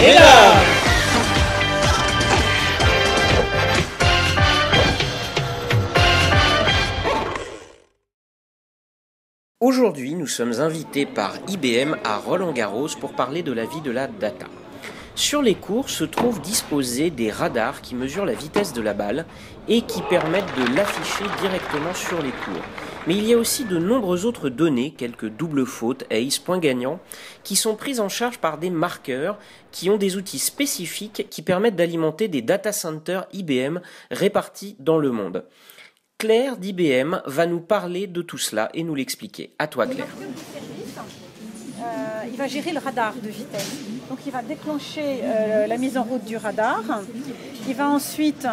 est là. Aujourd'hui, nous sommes invités par IBM à Roland-Garros pour parler de la vie de la data. Sur les cours se trouvent disposés des radars qui mesurent la vitesse de la balle et qui permettent de l'afficher directement sur les cours. Mais il y a aussi de nombreuses autres données, quelques doubles fautes, ace, points gagnants, qui sont prises en charge par des marqueurs qui ont des outils spécifiques qui permettent d'alimenter des data centers IBM répartis dans le monde. Claire d'IBM va nous parler de tout cela et nous l'expliquer. À toi, Claire. Il va gérer le radar de vitesse. Donc il va déclencher la mise en route du radar. Il va ensuite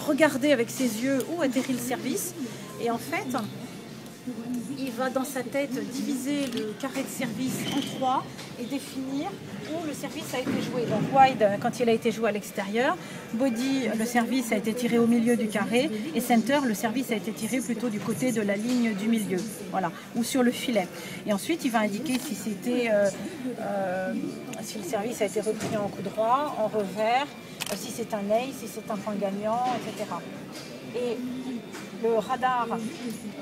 regarder avec ses yeux où atterrit le service. Et en fait, il va dans sa tête diviser le carré de service en trois et définir où le service a été joué. Donc wide quand il a été joué à l'extérieur, body le service a été tiré au milieu du carré et center le service a été tiré plutôt du côté de la ligne du milieu, voilà, ou sur le filet. Et ensuite il va indiquer si c'était si le service a été repris en coup droit, en revers, si c'est un ace, si c'est un point gagnant, etc. Et le radar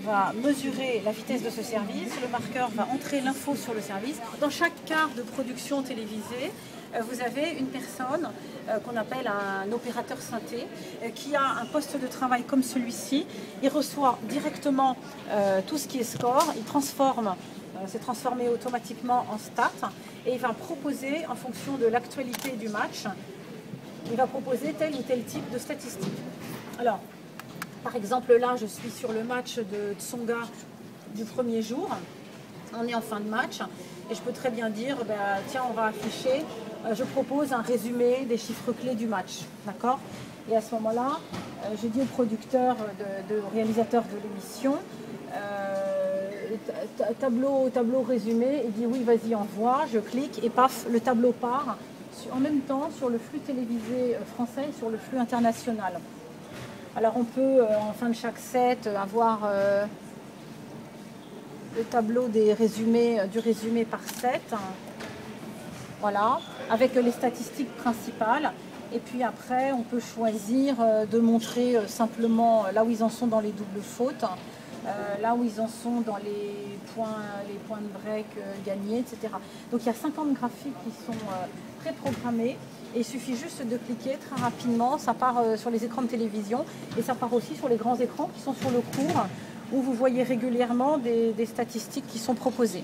va mesurer la vitesse de ce service, le marqueur va entrer l'info sur le service. Dans chaque quart de production télévisée, vous avez une personne qu'on appelle un opérateur synthé qui a un poste de travail comme celui-ci. Il reçoit directement tout ce qui est score, il transforme, c'est transformé automatiquement en stats et il va proposer en fonction de l'actualité du match, il va proposer tel ou tel type de statistiques. Alors, par exemple, là, je suis sur le match de Tsonga du premier jour. On est en fin de match et je peux très bien dire, tiens, on va afficher, je propose un résumé des chiffres clés du match. D'accord ? Et à ce moment-là, je dis au producteur, au réalisateur de l'émission, tableau résumé, il dit oui, vas-y, envoie, je clique et paf, le tableau part en même temps sur le flux télévisé français et sur le flux international. Alors on peut, en fin de chaque set, avoir le tableau des résumés, du résumé par set, voilà, avec les statistiques principales. Et puis après, on peut choisir de montrer simplement là où ils en sont dans les doubles fautes, là où ils en sont dans les points de break gagnés, etc. Donc il y a 50 graphiques qui sont préprogrammés. Et il suffit juste de cliquer très rapidement, ça part sur les écrans de télévision et ça part aussi sur les grands écrans qui sont sur le cours où vous voyez régulièrement des statistiques qui sont proposées.